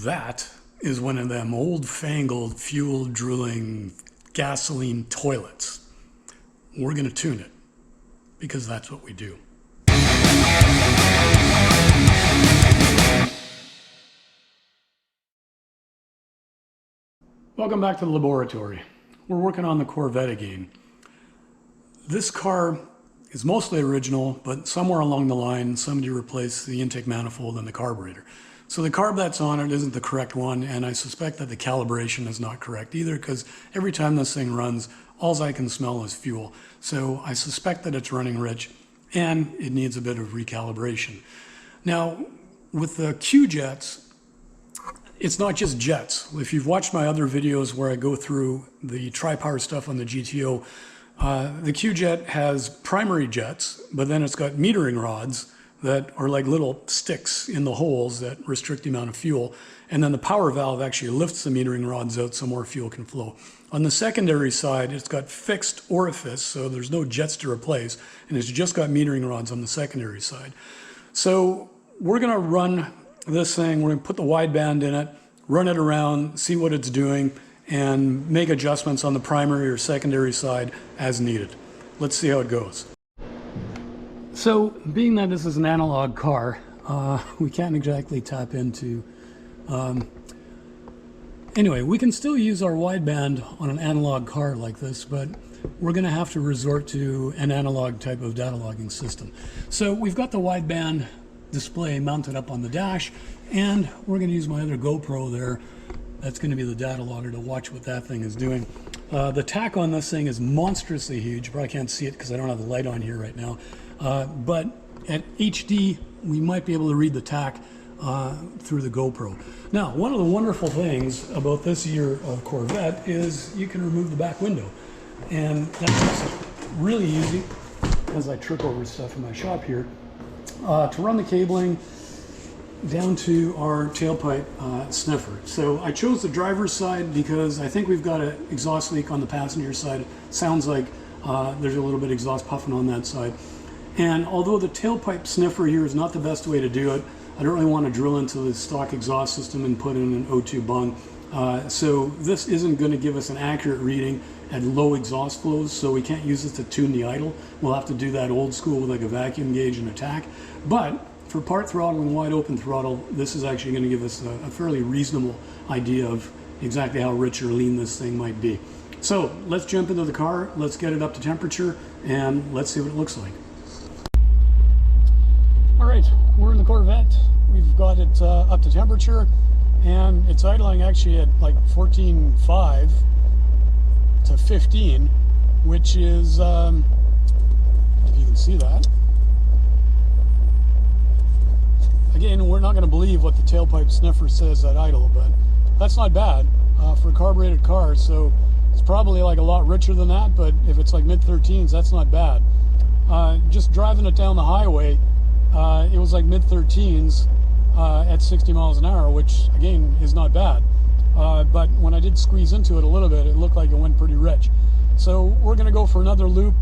That is one of them old-fangled fuel-drooling gasoline toilets. We're going to tune it because that's what we do. Welcome back to the laboratory. We're working on the Corvette again. This car is mostly original, but somewhere along the line somebody replaced the intake manifold and the carburetor. So the carb that's on it isn't the correct one, and I suspect that the calibration is not correct either, because every time this thing runs, all I can smell is fuel. So I suspect that it's running rich, and it needs a bit of recalibration. Now, with the QJets, it's not just jets. If you've watched my other videos where I go through the tri-power stuff on the GTO, the QJet has primary jets, but then it's got metering rods that are like little sticks in the holes that restrict the amount of fuel. And then the power valve actually lifts the metering rods out so more fuel can flow. On the secondary side, it's got fixed orifice, so there's no jets to replace, and it's just got metering rods on the secondary side. So we're gonna run this thing, we're gonna put the wideband in it, run it around, see what it's doing, and make adjustments on the primary or secondary side as needed. Let's see how it goes. So, being that this is an analog car, we can't exactly tap into... Anyway, we can still use our wideband on an analog car like this, but we're going to have to resort to an analog type of data logging system. So we've got the wideband display mounted up on the dash, and we're going to use my other GoPro there. That's going to be the data logger to watch what that thing is doing. The tack on this thing is monstrously huge. You probably can't see it because I don't have the light on here right now. But at HD, we might be able to read the tack through the GoPro. Now, one of the wonderful things about this year of Corvette is you can remove the back window. And that's really easy, as I trip over stuff in my shop here, to run the cabling down to our tailpipe sniffer. So I chose the driver's side because I think we've got an exhaust leak on the passenger side. It sounds like there's a little bit of exhaust puffing on that side. And although the tailpipe sniffer here is not the best way to do it, I don't really want to drill into the stock exhaust system and put in an O2 bung. So this isn't going to give us an accurate reading at low exhaust flows, so we can't use it to tune the idle. We'll have to do that old school with like a vacuum gauge and a tack. But for part throttle and wide open throttle, this is actually going to give us a fairly reasonable idea of exactly how rich or lean this thing might be. So let's jump into the car, let's get it up to temperature, and let's see what it looks like. All right, we're in the Corvette. We've got it up to temperature, and it's idling actually at like 14.5 to 15, which is, if you can see that. Again, we're not going to believe what the tailpipe sniffer says at idle, but that's not bad for a carbureted car. So it's probably like a lot richer than that, but if it's like mid-13s, that's not bad. Just driving it down the highway, it was like mid-13s at 60 miles an hour, which again is not bad. But when I did squeeze into it a little bit, it looked like it went pretty rich. So we're going to go for another loop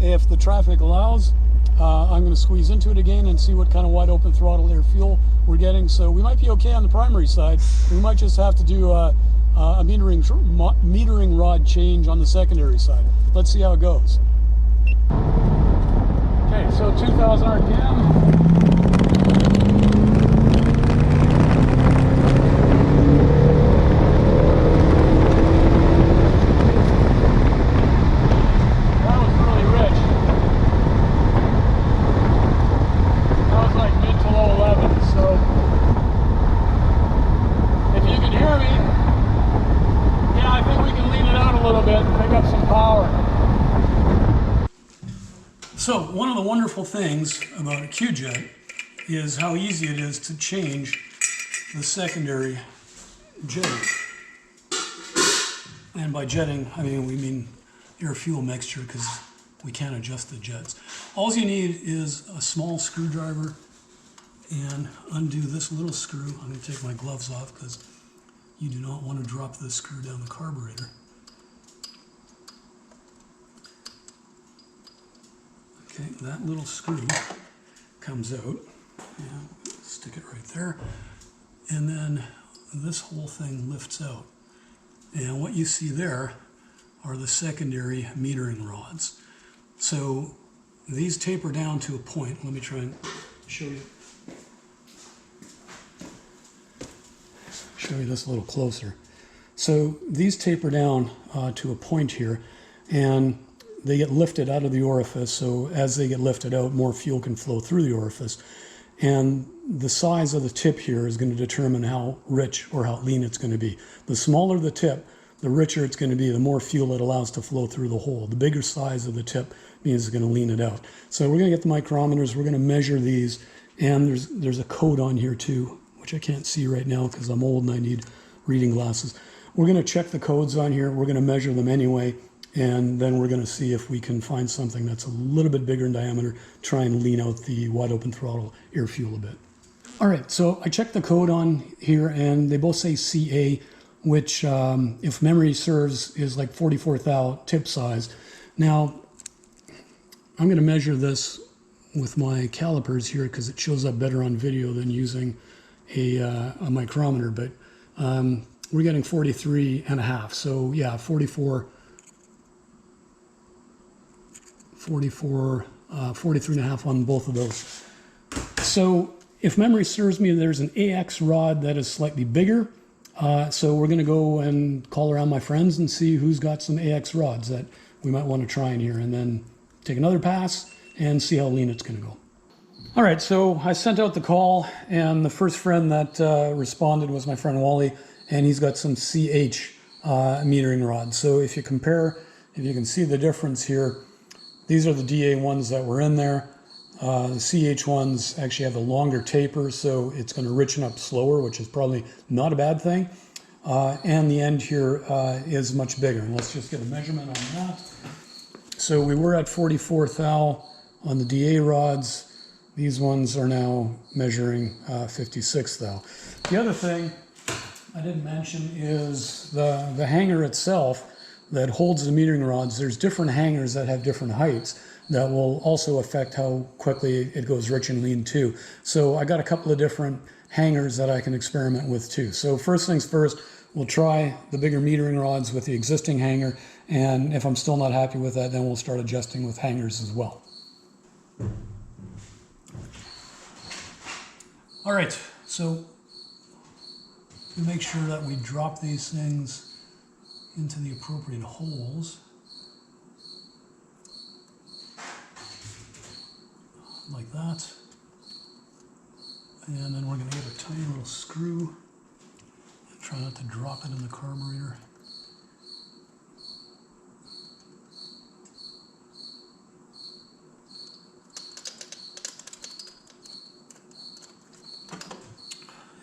if the traffic allows. I'm going to squeeze into it again and see what kind of wide open throttle air fuel we're getting. So we might be okay on the primary side. We might just have to do a metering rod change on the secondary side. Let's see how it goes. Okay, so 2,000 RPM. So one of the wonderful things about a QJet is how easy it is to change the secondary jetting. And by jetting, I mean we mean air fuel mixture, because we can't adjust the jets. All you need is a small screwdriver and undo this little screw. I'm going to take my gloves off because you do not want to drop this screw down the carburetor. Okay, that little screw comes out, and stick it right there, and then this whole thing lifts out. And what you see there are the secondary metering rods. So these taper down to a point. Let me try and show you this a little closer. So these taper down to a point here, and they get lifted out of the orifice. So as they get lifted out, more fuel can flow through the orifice. And the size of the tip here is going to determine how rich or how lean it's going to be. The smaller the tip, the richer it's going to be, the more fuel it allows to flow through the hole. The bigger size of the tip means it's going to lean it out. So we're going to get the micrometers, we're going to measure these, and there's a code on here too, which I can't see right now because I'm old and I need reading glasses. We're going to check the codes on here, we're going to measure them anyway, and then we're going to see if we can find something that's a little bit bigger in diameter, try and lean out the wide open throttle air fuel a bit. All right, so I checked the code on here and they both say CA, which if memory serves is like 44 thou tip size. Now, I'm going to measure this with my calipers here because it shows up better on video than using a micrometer, but we're getting 43 and a half. So yeah, 43 and a half on both of those. So if memory serves me, there's an AX rod that is slightly bigger. So we're going to go and call around my friends and see who's got some AX rods that we might want to try in here, and then take another pass and see how lean it's going to go. All right, so I sent out the call, and the first friend that responded was my friend Wally, and he's got some CH metering rods. So if you compare, if you can see the difference here, these are the DA ones that were in there. The CH ones actually have a longer taper, so it's going to richen up slower, which is probably not a bad thing. And the end here is much bigger. And let's just get a measurement on that. So we were at 44 thou on the DA rods. These ones are now measuring 56 thou. The other thing I didn't mention is the hanger itself that holds the metering rods. There's different hangers that have different heights that will also affect how quickly it goes rich and lean too. So I got a couple of different hangers that I can experiment with too. So first things first, we'll try the bigger metering rods with the existing hanger, and if I'm still not happy with that, then we'll start adjusting with hangers as well. All right, so to make sure that we drop these things into the appropriate holes, like that, and then we're going to get a tiny little screw and try not to drop it in the carburetor.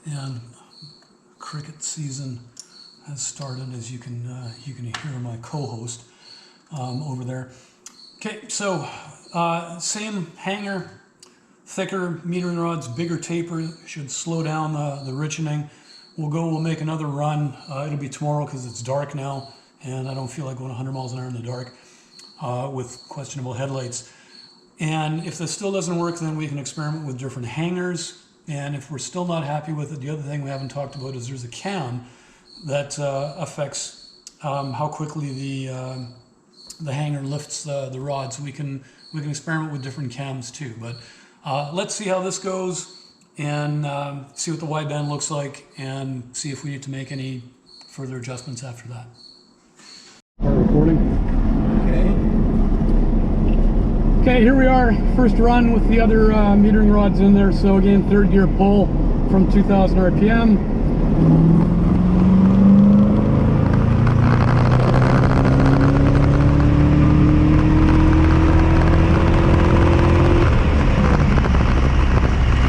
And cricket season has started, as you can hear my co-host over there. Okay, so same hanger, thicker metering rods, bigger taper, should slow down the richening. We'll make another run. It'll be tomorrow because it's dark now, and I don't feel like going 100 miles an hour in the dark with questionable headlights. And if this still doesn't work, then we can experiment with different hangers. And if we're still not happy with it, the other thing we haven't talked about is there's a cam that affects how quickly the hanger lifts the rod. So we can experiment with different cams too. But let's see how this goes, and see what the wideband looks like, and see if we need to make any further adjustments after that. Start recording. Okay, here we are, first run with the other metering rods in there. So again, third gear pull from 2000 RPM.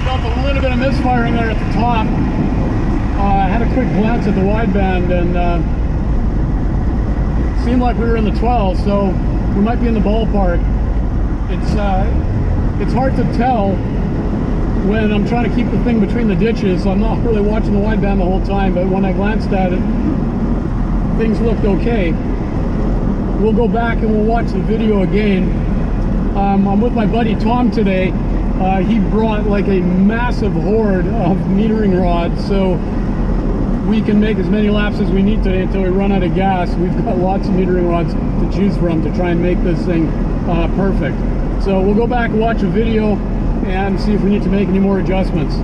Felt a little bit of misfiring there at the top. I had a quick glance at the wideband and seemed like we were in the 12, so we might be in the ballpark. It's hard to tell when I'm trying to keep the thing between the ditches. I'm not really watching the wideband the whole time, but when I glanced at it, things looked okay. We'll go back and we'll watch the video again. I'm with my buddy Tom today. He brought like a massive horde of metering rods, so we can make as many laps as we need today until we run out of gas. We've got lots of metering rods to choose from to try and make this thing perfect. So we'll go back and watch a video and see if we need to make any more adjustments.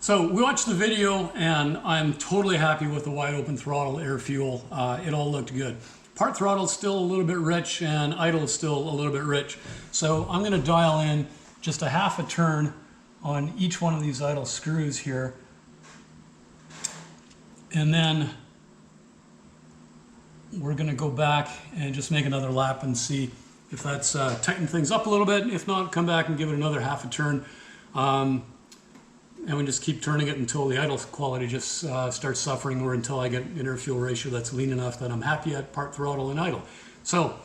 So we watched the video and I'm totally happy with the wide open throttle air fuel. It all looked good. Part throttle is still a little bit rich and idle is still a little bit rich. So I'm going to dial in just a half a turn on each one of these idle screws here. And then we're going to go back and just make another lap and see if that's tightened things up a little bit. If not, come back and give it another half a turn. And we just keep turning it until the idle quality just starts suffering, or until I get an air fuel ratio that's lean enough that I'm happy at part throttle and idle. So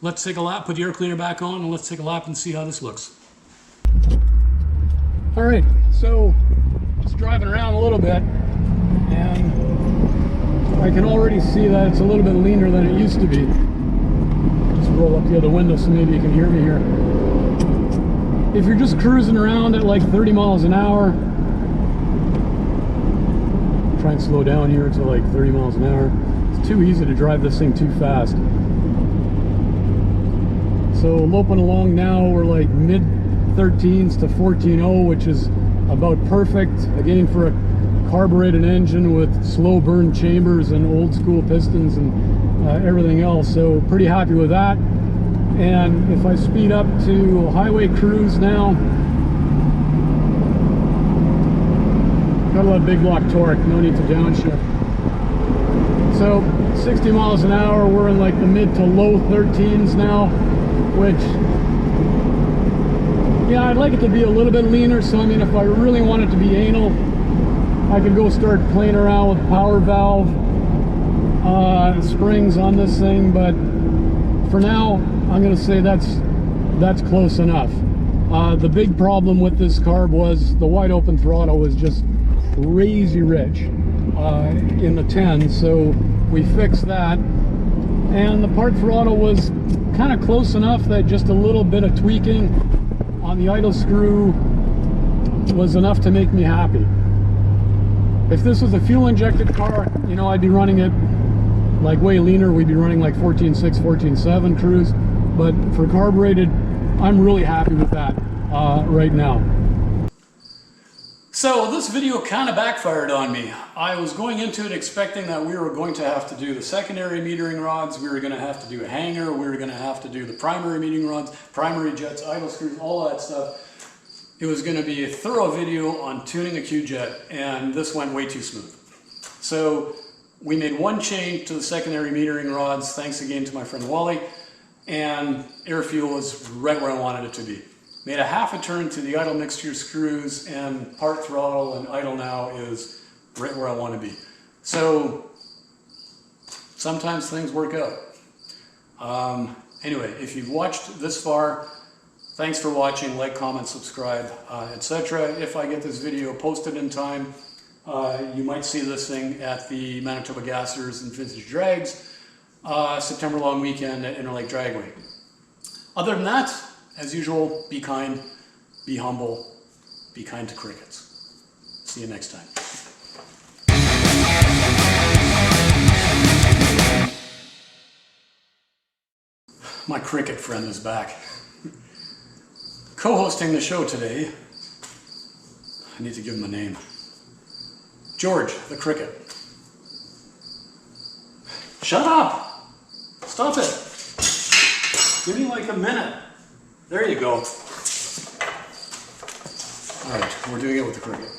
let's take a lap, put the air cleaner back on, and let's take a lap and see how this looks. All right, so just driving around a little bit, and I can already see that it's a little bit leaner than it used to be. Just roll up the other window so maybe you can hear me here. If you're just cruising around at like 30 miles an hour, try and slow down here to like 30 miles an hour. It's too easy to drive this thing too fast. So loping along now, we're like mid 13s to 14.0, which is about perfect. Again, for a carbureted engine with slow burn chambers and old school pistons and everything else. So pretty happy with that. And if I speed up to highway cruise now, got a lot of big block torque, no need to downshift. So 60 miles an hour, we're in like the mid to low 13s now, which, yeah, I'd like it to be a little bit leaner. So I mean, if I really want it to be anal, I could go start playing around with power valve springs on this thing, but for now I'm going to say that's close enough. The big problem with this carb was the wide open throttle was just crazy rich in the 10, so we fixed that, and the part throttle was kind of close enough that just a little bit of tweaking on the idle screw was enough to make me happy. If this was a fuel injected car, you know, I'd be running it like way leaner. We'd be running like 14.6, 14.7 cruise, but for carbureted, I'm really happy with that right now. So this video kind of backfired on me. I was going into it expecting that we were going to have to do the secondary metering rods, we were going to have to do a hanger, we were going to have to do the primary metering rods, primary jets, idle screws, all that stuff. It was going to be a thorough video on tuning a QJet, and this went way too smooth. So we made one change to the secondary metering rods, thanks again to my friend Wally, and air fuel was right where I wanted it to be. Made a half a turn to the idle mixture screws, and part throttle and idle now is right where I want to be. So sometimes things work out. Anyway, if you've watched this far, thanks for watching. Like, comment, subscribe, etc. If I get this video posted in time, you might see this thing at the Manitoba Gassers and Vintage Drags September long weekend at Interlake Dragway. Other than that, as usual, be kind, be humble, be kind to crickets. See you next time. My cricket friend is back. Co-hosting the show today, I need to give him a name. George, the cricket. Shut up! Stop it! Give me like a minute. There you go. Alright, we're doing it with the cricket.